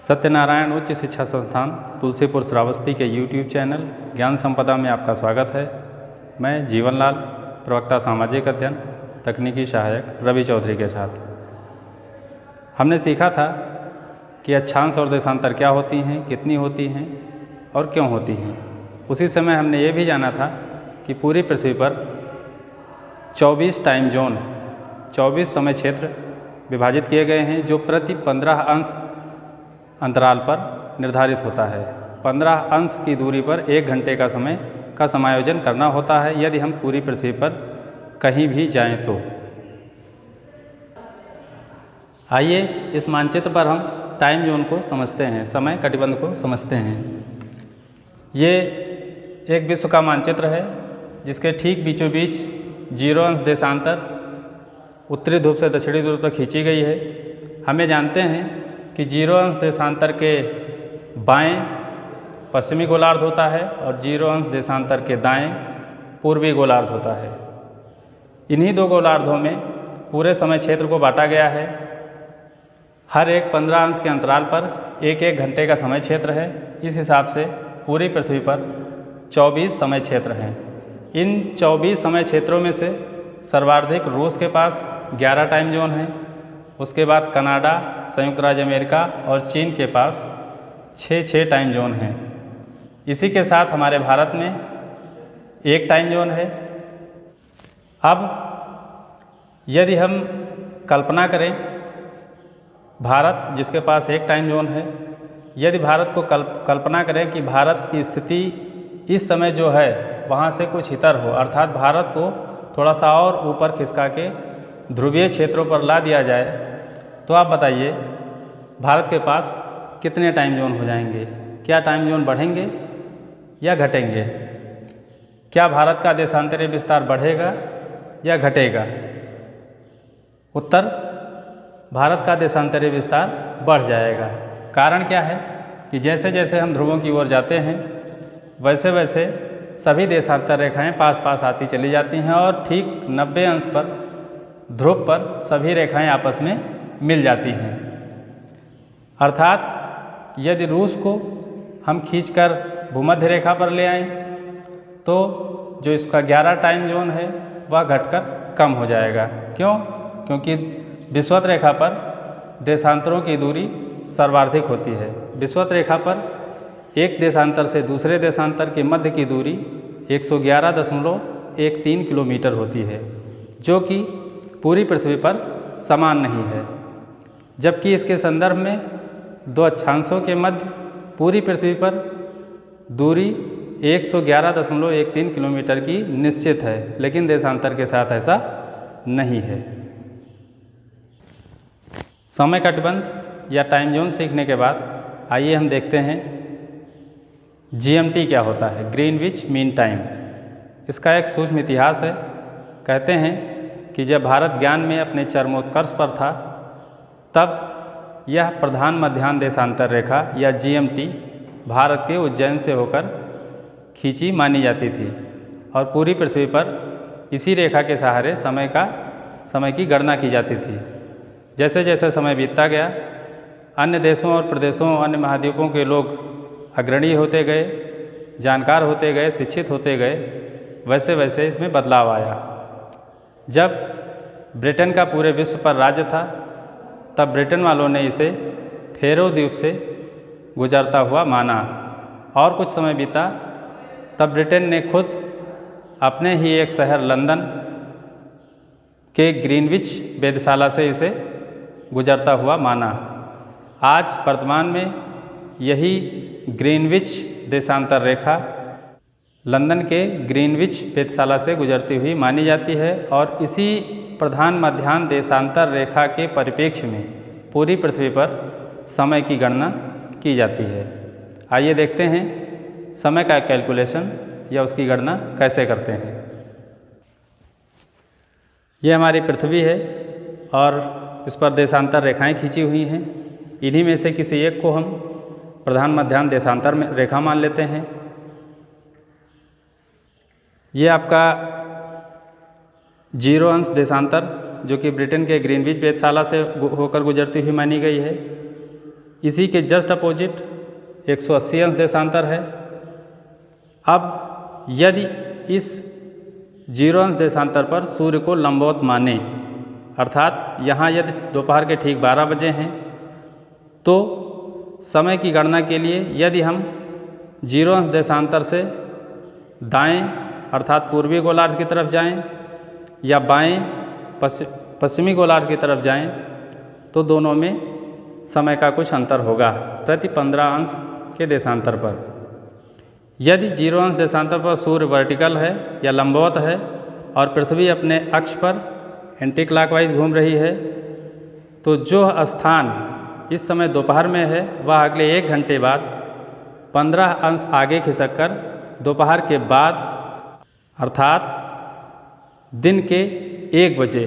सत्यनारायण उच्च शिक्षा संस्थान तुलसीपुर श्रावस्ती के YouTube चैनल ज्ञान संपदा में आपका स्वागत है। मैं जीवनलाल, प्रवक्ता सामाजिक अध्ययन, तकनीकी सहायक रवि चौधरी के साथ। हमने सीखा था कि अक्षांश और देशांतर क्या होती हैं, कितनी होती हैं और क्यों होती हैं। उसी समय हमने ये भी जाना था कि पूरी पृथ्वी पर 24 टाइम जोन, 24 समय क्षेत्र विभाजित किए गए हैं, जो प्रति 15 अंश अंतराल पर निर्धारित होता है। 15 अंश की दूरी पर 1 घंटे का समय का समायोजन करना होता है यदि हम पूरी पृथ्वी पर कहीं भी जाएं तो। आइए इस मानचित्र पर हम टाइम जोन को समझते हैं, समय कटिबंध को समझते हैं। ये एक विश्व का मानचित्र है जिसके ठीक बीचों बीच 0 अंश देशांतर उत्तरी ध्रुव से दक्षिणी ध्रुव तक खींची गई है। हमें जानते हैं कि 0 अंश देशांतर के बाएं पश्चिमी गोलार्ध होता है और 0 अंश देशांतर के दाएं पूर्वी गोलार्ध होता है। इन्हीं दो गोलार्धों में पूरे समय क्षेत्र को बांटा गया है। हर एक 15 अंश के अंतराल पर 1-1 घंटे का समय क्षेत्र है। इस हिसाब से पूरी पृथ्वी पर 24 समय क्षेत्र हैं। इन 24 समय क्षेत्रों में से सर्वाधिक रूस के पास 11 टाइम जोन हैं। उसके बाद कनाडा, संयुक्त राज्य अमेरिका और चीन के पास 6 टाइम जोन हैं। इसी के साथ हमारे भारत में 1 टाइम जोन है। अब यदि हम कल्पना करें भारत जिसके पास 1 टाइम जोन है, यदि भारत को कल्पना करें कि भारत की स्थिति इस समय जो है वहाँ से कुछ इतर हो, अर्थात भारत को थोड़ा सा और ऊपर खिसका के ध्रुवीय क्षेत्रों पर ला दिया जाए, तो आप बताइए भारत के पास कितने टाइम जोन हो जाएंगे? क्या टाइम जोन बढ़ेंगे या घटेंगे? क्या भारत का देशांतरीय विस्तार बढ़ेगा या घटेगा? उत्तर, भारत का देशांतरीय विस्तार बढ़ जाएगा। कारण क्या है कि जैसे जैसे हम ध्रुवों की ओर जाते हैं वैसे वैसे सभी देशांतर रेखाएं पास पास आती चली जाती हैं और ठीक 90 अंश पर ध्रुव पर सभी रेखाएं आपस में मिल जाती हैं। अर्थात यदि रूस को हम खींचकर भूमध्य रेखा पर ले आएं तो जो इसका 11 टाइम जोन है वह घटकर कम हो जाएगा। क्यों? क्योंकि विषुवत रेखा पर देशांतरों की दूरी सर्वाधिक होती है। विषुवत रेखा पर एक देशांतर से दूसरे देशांतर के मध्य की दूरी 111.13 किलोमीटर होती है, जो कि पूरी पृथ्वी पर समान नहीं है। जबकि इसके संदर्भ में 2 अक्षांशों के मध्य पूरी पृथ्वी पर दूरी 111.13 किलोमीटर की निश्चित है, लेकिन देशांतर के साथ ऐसा नहीं है। समय कटिबंध या टाइम जोन सीखने के बाद आइए हम देखते हैं GMT क्या होता है, ग्रीनविच मीन टाइम। इसका एक सूक्ष्म इतिहास है। कहते हैं कि जब भारत ज्ञान में अपने चरमोत्कर्ष पर था तब यह प्रधान मध्याह्न देशांतर रेखा या GMT भारत के उज्जैन से होकर खींची मानी जाती थी और पूरी पृथ्वी पर इसी रेखा के सहारे समय की गणना की जाती थी। जैसे जैसे समय बीतता गया, अन्य देशों और प्रदेशों, अन्य महाद्वीपों के लोग अग्रणी होते गए, जानकार होते गए, शिक्षित होते गए, वैसे वैसे इसमें बदलाव आया। जब ब्रिटेन का पूरे विश्व पर राज्य था तब ब्रिटेन वालों ने इसे फेरो द्वीप से गुजरता हुआ माना और कुछ समय बीता तब ब्रिटेन ने खुद अपने ही एक शहर लंदन के ग्रीनविच वेधशाला से इसे गुजरता हुआ माना। आज वर्तमान में यही ग्रीनविच देशांतर रेखा लंदन के ग्रीनविच वेधशाला से गुजरती हुई मानी जाती है और इसी प्रधान मध्याह्न देशांतर रेखा के परिप्रेक्ष्य में पूरी पृथ्वी पर समय की गणना की जाती है। आइए देखते हैं समय का कैलकुलेशन या उसकी गणना कैसे करते हैं। ये हमारी पृथ्वी है और इस पर देशांतर रेखाएं खींची हुई हैं। इन्हीं में से किसी एक को हम प्रधान मध्याह्न देशांतर में रेखा मान लेते हैं। ये आपका 0 अंश देशांतर जो कि ब्रिटेन के ग्रीनविच वेधशाला से होकर गुजरती हुई मानी गई है। इसी के जस्ट अपोजिट 180 अंश देशांतर है। अब यदि इस 0 अंश देशांतर पर सूर्य को लंबवत माने, अर्थात यहाँ यदि दोपहर के ठीक 12 बजे हैं, तो समय की गणना के लिए यदि हम 0 अंश देशांतर से दाएं अर्थात पूर्वी गोलार्ध की तरफ जाएं या बाएं पश्चिमी गोलार्ध की तरफ जाएं, तो दोनों में समय का कुछ अंतर होगा प्रति 15 अंश के देशांतर पर। यदि 0 अंश देशांतर पर सूर्य वर्टिकल है या लंबवत है और पृथ्वी अपने अक्ष पर एंटी क्लॉकवाइज घूम रही है, तो जो स्थान इस समय दोपहर में है वह अगले 1 घंटे बाद 15 अंश आगे खिसक कर दोपहर के बाद अर्थात दिन के 1 बजे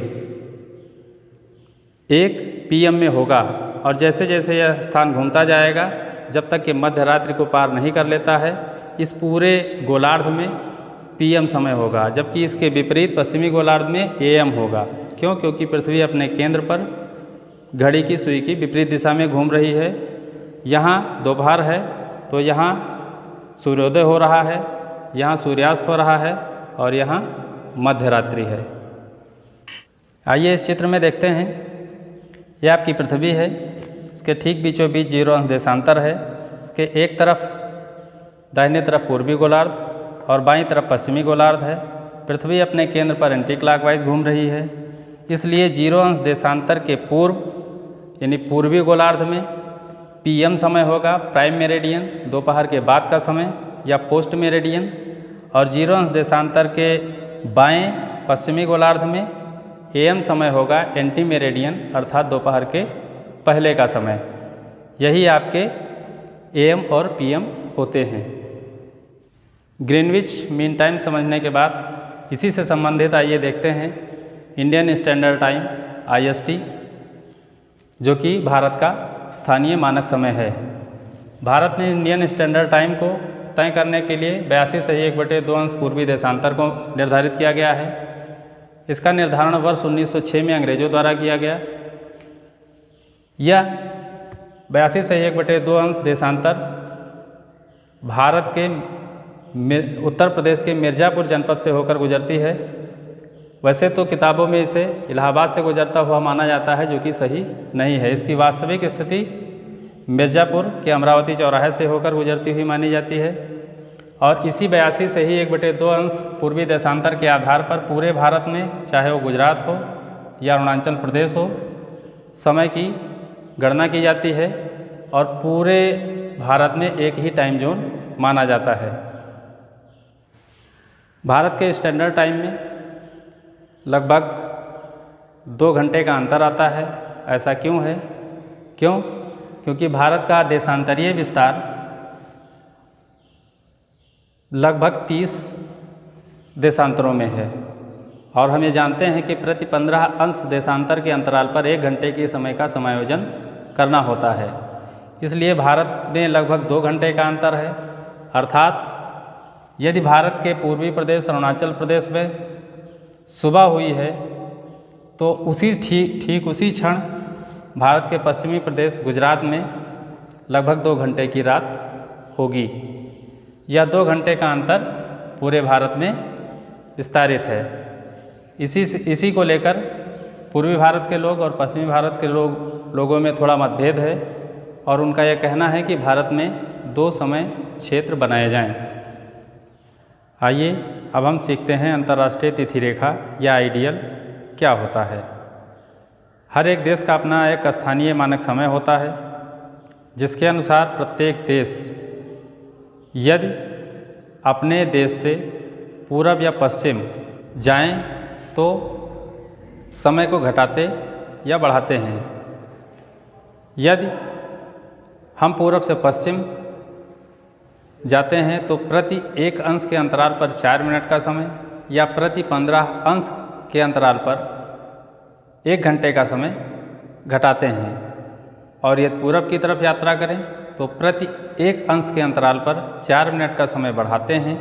1 PM में होगा। और जैसे जैसे यह स्थान घूमता जाएगा, जब तक कि मध्य रात्रि को पार नहीं कर लेता है, इस पूरे गोलार्ध में PM समय होगा, जबकि इसके विपरीत पश्चिमी गोलार्ध में AM होगा। क्यों? क्योंकि पृथ्वी अपने केंद्र पर घड़ी की सुई की विपरीत दिशा में घूम रही है। यहाँ दोपहर है तो यहाँ सूर्योदय हो रहा है, यहाँ सूर्यास्त हो रहा है और यहाँ मध्य रात्रि है। आइए इस चित्र में देखते हैं। यह आपकी पृथ्वी है, इसके ठीक बीचों बीच 0 अंश देशांतर है। इसके एक तरफ दाहिने तरफ पूर्वी गोलार्ध और बाईं तरफ पश्चिमी गोलार्ध है। पृथ्वी अपने केंद्र पर एंटी क्लॉकवाइज घूम रही है, इसलिए 0 अंश देशांतर के पूर्व यानी पूर्वी गोलार्ध में PM समय होगा, प्राइम मेरिडियन दोपहर के बाद का समय या पोस्ट मेरिडियन, और 0 अंश देशांतर के बाएं पश्चिमी गोलार्ध में AM समय होगा, एंटी मेरिडियन अर्थात दोपहर के पहले का समय। यही आपके AM और PM होते हैं। ग्रीनविच मीन टाइम समझने के बाद इसी से संबंधित आइए देखते हैं इंडियन स्टैंडर्ड टाइम IST, जो कि भारत का स्थानीय मानक समय है। भारत में इंडियन स्टैंडर्ड टाइम को तय करने के लिए 82 सही 1/2 अंश पूर्वी देशांतर को निर्धारित किया गया है। इसका निर्धारण वर्ष 1906 में अंग्रेजों द्वारा किया गया। यह 82 सही 1/2 अंश देशांतर भारत के उत्तर प्रदेश के मिर्ज़ापुर जनपद से होकर गुजरती है। वैसे तो किताबों में इसे इलाहाबाद से गुजरता हुआ माना जाता है, जो कि सही नहीं है। इसकी वास्तविक स्थिति मिर्ज़ापुर के अमरावती चौराहे से होकर गुजरती हुई मानी जाती है। और इसी 82 से ही 1/2 अंश पूर्वी देशांतर के आधार पर पूरे भारत में, चाहे वो गुजरात हो या अरुणाचल प्रदेश हो, समय की गणना की जाती है और पूरे भारत में एक ही टाइम जोन माना जाता है। भारत के स्टैंडर्ड टाइम में लगभग 2 घंटे का अंतर आता है। ऐसा क्यों है? क्योंकि भारत का देशांतरीय विस्तार लगभग 30 देशांतरों में है और हम ये जानते हैं कि प्रति 15 अंश देशांतर के अंतराल पर 1 घंटे के समय का समायोजन करना होता है। इसलिए भारत में लगभग 2 घंटे का अंतर है। अर्थात यदि भारत के पूर्वी प्रदेश अरुणाचल प्रदेश में सुबह हुई है, तो ठीक उसी क्षण भारत के पश्चिमी प्रदेश गुजरात में लगभग 2 घंटे की रात होगी। यह 2 घंटे का अंतर पूरे भारत में विस्तारित है। इसी को लेकर पूर्वी भारत के लोग और पश्चिमी भारत के लोगों में थोड़ा मतभेद है और उनका यह कहना है कि भारत में 2 समय क्षेत्र बनाए जाएं। आइए अब हम सीखते हैं अंतर्राष्ट्रीय तिथि रेखा या आइडियल क्या होता है। हर एक देश का अपना एक स्थानीय मानक समय होता है, जिसके अनुसार प्रत्येक देश यदि अपने देश से पूरब या पश्चिम जाएं तो समय को घटाते या बढ़ाते हैं। यदि हम पूरब से पश्चिम जाते हैं तो प्रति 1 अंश के अंतराल पर 4 मिनट का समय या प्रति 15 अंश के अंतराल पर 1 घंटे का समय घटाते हैं। और यदि पूरब की तरफ यात्रा करें तो प्रति 1 अंश के अंतराल पर 4 मिनट का समय बढ़ाते हैं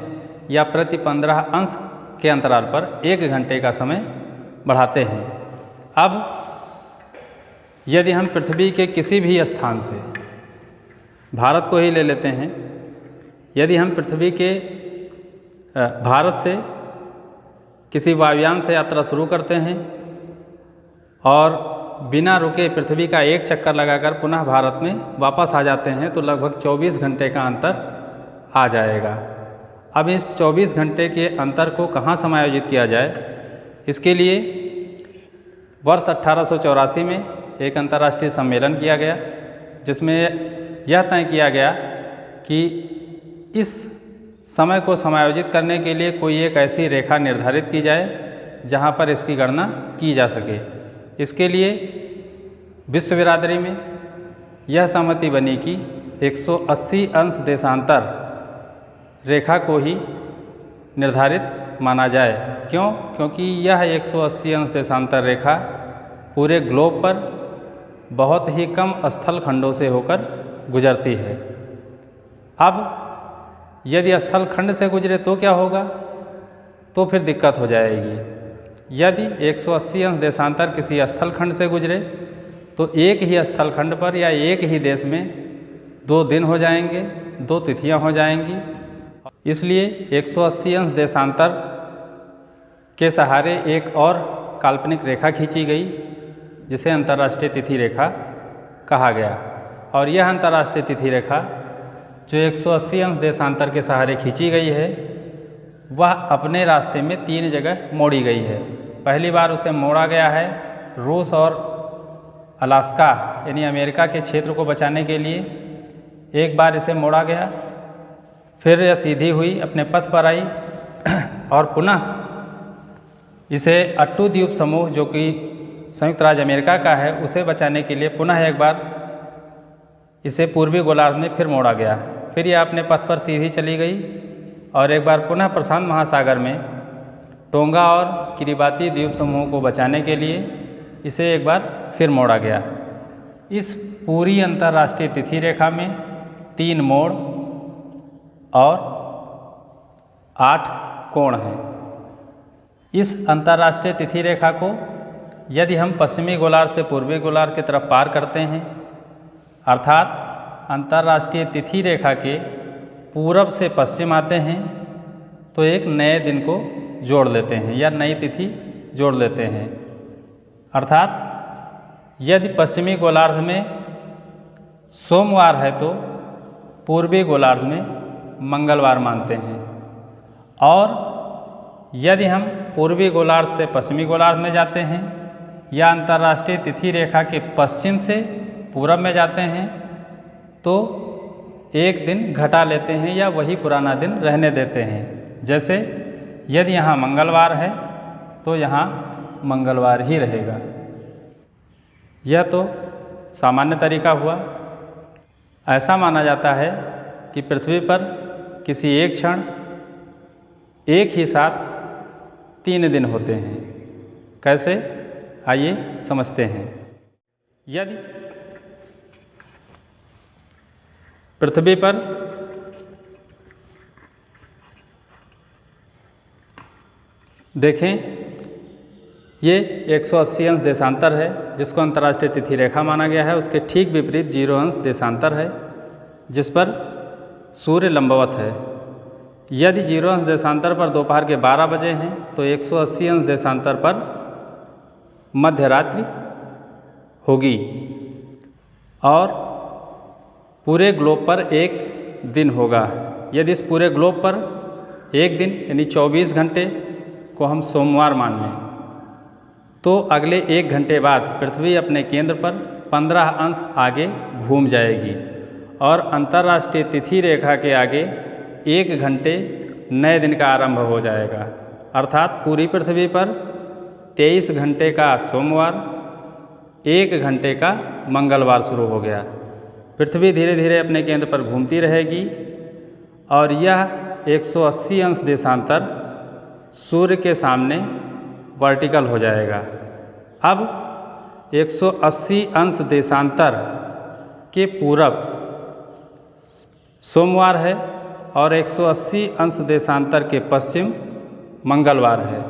या प्रति 15 अंश के अंतराल पर 1 घंटे का समय बढ़ाते हैं। अब यदि हम पृथ्वी के किसी भी स्थान से भारत को ही ले लेते हैं। यदि हम पृथ्वी के भारत से किसी वायुयान से यात्रा शुरू करते हैं और बिना रुके पृथ्वी का एक चक्कर लगाकर पुनः भारत में वापस आ जाते हैं तो लगभग 24 घंटे का अंतर आ जाएगा। अब इस 24 घंटे के अंतर को कहाँ समायोजित किया जाए, इसके लिए वर्ष 1884 में एक अंतर्राष्ट्रीय सम्मेलन किया गया, जिसमें यह तय किया गया कि इस समय को समायोजित करने के लिए कोई एक ऐसी रेखा निर्धारित की जाए जहाँ पर इसकी गणना की जा सके। इसके लिए विश्व बिरादरी में यह सहमति बनी कि 180 अंश देशांतर रेखा को ही निर्धारित माना जाए। क्यों? क्योंकि यह 180 अंश देशांतर रेखा पूरे ग्लोब पर बहुत ही कम स्थल खंडों से होकर गुजरती है। अब यदि स्थल खंड से गुजरे तो क्या होगा? तो फिर दिक्कत हो जाएगी। यदि 180 अंश देशांतर किसी स्थल खंड से गुजरे तो एक ही स्थल खंड पर या एक ही देश में 2 दिन हो जाएंगे, 2 तिथियां हो जाएंगी। इसलिए 180 अंश देशांतर के सहारे एक और काल्पनिक रेखा खींची गई, जिसे अंतर्राष्ट्रीय तिथि रेखा कहा गया। और यह अंतर्राष्ट्रीय तिथि रेखा जो 180 अंश देशांतर के सहारे खींची गई है, वह अपने रास्ते में 3 जगह मोड़ी गई है। पहली बार उसे मोड़ा गया है रूस और अलास्का यानी अमेरिका के क्षेत्र को बचाने के लिए, एक बार इसे मोड़ा गया, फिर यह सीधी हुई अपने पथ पर आई और पुनः इसे अट्टू द्वीप समूह जो कि संयुक्त राज्य अमेरिका का है, उसे बचाने के लिए पुनः एक बार इसे पूर्वी गोलार्ध में फिर मोड़ा गया। फिर यह अपने पथ पर सीधी चली गई और एक बार पुनः प्रशांत महासागर में टोंगा और किरिबाती द्वीप समूह को बचाने के लिए इसे एक बार फिर मोड़ा गया। इस पूरी अंतर्राष्ट्रीय तिथि रेखा में 3 मोड़ और 8 कोण हैं। इस अंतर्राष्ट्रीय तिथि रेखा को यदि हम पश्चिमी गोलार्ध से पूर्वी गोलार्ध की तरफ पार करते हैं, अर्थात अंतर्राष्ट्रीय तिथि रेखा के पूरब से पश्चिम आते हैं, तो एक नए दिन को जोड़ लेते हैं या नई तिथि जोड़ लेते हैं। अर्थात यदि पश्चिमी गोलार्ध में सोमवार है तो पूर्वी गोलार्ध में मंगलवार मानते हैं, और यदि हम पूर्वी गोलार्ध से पश्चिमी गोलार्ध में जाते हैं या अंतर्राष्ट्रीय तिथि रेखा के पश्चिम से पूरब में जाते हैं तो एक दिन घटा लेते हैं या वही पुराना दिन रहने देते हैं। जैसे यदि यहाँ मंगलवार है तो यहाँ मंगलवार ही रहेगा। यह तो सामान्य तरीका हुआ। ऐसा माना जाता है कि पृथ्वी पर किसी एक क्षण एक ही साथ 3 दिन होते हैं। कैसे? आइए समझते हैं। यदि पृथ्वी पर देखें, ये 180 अंश देशांतर है जिसको अंतर्राष्ट्रीय तिथि रेखा माना गया है। उसके ठीक विपरीत 0 अंश देशांतर है जिस पर सूर्य लंबवत है। यदि 0 अंश देशांतर पर दोपहर के 12 बजे हैं तो 180 अंश देशांतर पर मध्य रात्रि होगी और पूरे ग्लोब पर एक दिन होगा। यदि इस पूरे ग्लोब पर एक दिन यानी 24 घंटे को हम सोमवार मान लें तो अगले 1 घंटे बाद पृथ्वी अपने केंद्र पर 15 अंश आगे घूम जाएगी और अंतर्राष्ट्रीय तिथि रेखा के आगे 1 घंटे नए दिन का आरंभ हो जाएगा। अर्थात पूरी पृथ्वी पर 23 घंटे का सोमवार, 1 घंटे का मंगलवार शुरू हो गया। पृथ्वी धीरे धीरे अपने केंद्र पर घूमती रहेगी और यह 180 अंश देशांतर सूर्य के सामने वर्टिकल हो जाएगा। अब 180 अंश देशांतर के पूरब सोमवार है और 180 अंश देशांतर के पश्चिम मंगलवार है।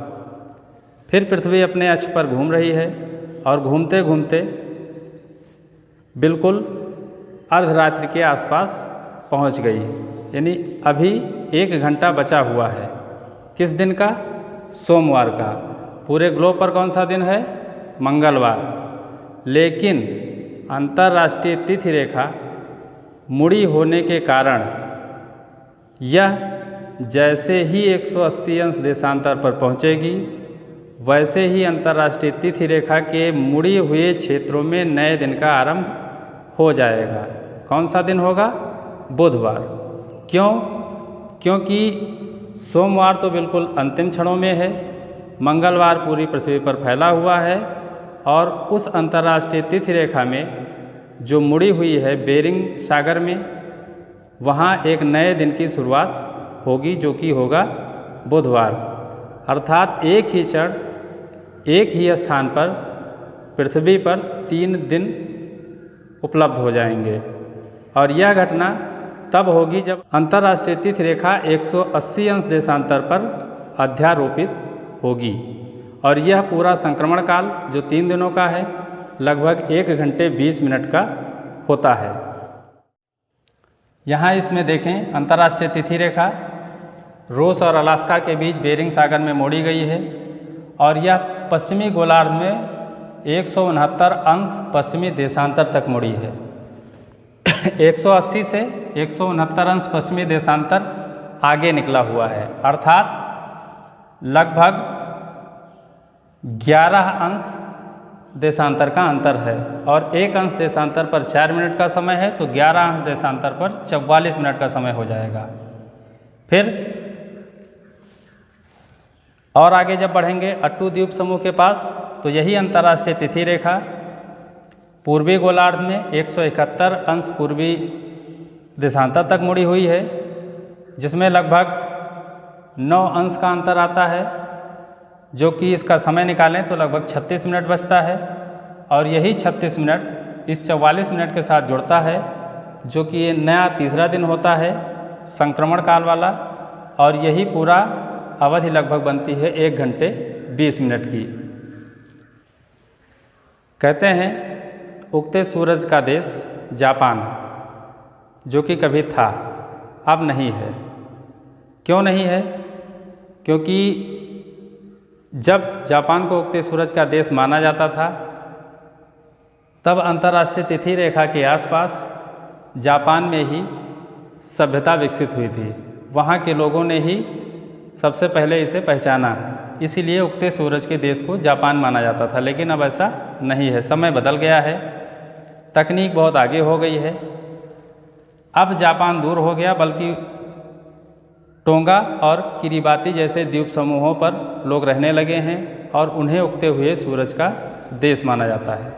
फिर पृथ्वी अपने अक्ष पर घूम रही है और घूमते घूमते बिल्कुल अर्धरात्रि के आसपास पहुंच गई। यानी अभी 1 घंटा बचा हुआ है। किस दिन का? सोमवार का। पूरे ग्लोब पर कौन सा दिन है? मंगलवार। लेकिन अंतर्राष्ट्रीय तिथि रेखा मुड़ी होने के कारण यह जैसे ही 180 अंश देशांतर पर पहुंचेगी, वैसे ही अंतर्राष्ट्रीय तिथि रेखा के मुड़ी हुए क्षेत्रों में नए दिन का आरंभ हो जाएगा। कौन सा दिन होगा? बुधवार। क्यों? क्योंकि सोमवार तो बिल्कुल अंतिम क्षणों में है, मंगलवार पूरी पृथ्वी पर फैला हुआ है, और उस अंतर्राष्ट्रीय तिथि रेखा में जो मुड़ी हुई है बेरिंग सागर में, वहाँ एक नए दिन की शुरुआत होगी, जो कि होगा बुधवार। अर्थात एक ही क्षण, एक ही स्थान पर पृथ्वी पर 3 दिन उपलब्ध हो जाएंगे। और यह घटना तब होगी जब अंतर्राष्ट्रीय तिथि रेखा 180 अंश देशांतर पर अध्यारोपित होगी। और यह पूरा संक्रमण काल जो 3 दिनों का है, लगभग 1 घंटे 20 मिनट का होता है। यहाँ इसमें देखें, अंतर्राष्ट्रीय तिथि रेखा रूस और अलास्का के बीच बेरिंग सागर में मोड़ी गई है, और यह पश्चिमी गोलार्ध में 169 अंश पश्चिमी देशांतर तक मुड़ी है। 180 से 169 अंश पश्चिमी देशांतर आगे निकला हुआ है, अर्थात लगभग 11 अंश देशांतर का अंतर है। और 1 अंश देशांतर पर 4 मिनट का समय है, तो 11 अंश देशांतर पर 44 मिनट का समय हो जाएगा। फिर और आगे जब बढ़ेंगे अट्टू द्वीप समूह के पास, तो यही अंतर्राष्ट्रीय तिथि रेखा पूर्वी गोलार्ध में 171 अंश पूर्वी देशांतर तक मुड़ी हुई है, जिसमें लगभग 9 अंश का अंतर आता है, जो कि इसका समय निकालें तो लगभग 36 मिनट बचता है। और यही 36 मिनट इस 44 मिनट के साथ जुड़ता है, जो कि ये नया तीसरा दिन होता है संक्रमण काल वाला। और यही पूरा अवधि लगभग बनती है 1 घंटे 20 मिनट की। कहते हैं उगते सूरज का देश जापान, जो कि कभी था, अब नहीं है। क्यों नहीं है? क्योंकि जब जापान को उगते सूरज का देश माना जाता था, तब अंतर्राष्ट्रीय तिथि रेखा के आसपास जापान में ही सभ्यता विकसित हुई थी। वहाँ के लोगों ने ही सबसे पहले इसे पहचाना, इसीलिए उगते सूरज के देश को जापान माना जाता था। लेकिन अब ऐसा नहीं है, समय बदल गया है, तकनीक बहुत आगे हो गई है। अब जापान दूर हो गया, बल्कि टोंगा और किरिबाती जैसे द्वीप समूहों पर लोग रहने लगे हैं, और उन्हें उगते हुए सूरज का देश माना जाता है।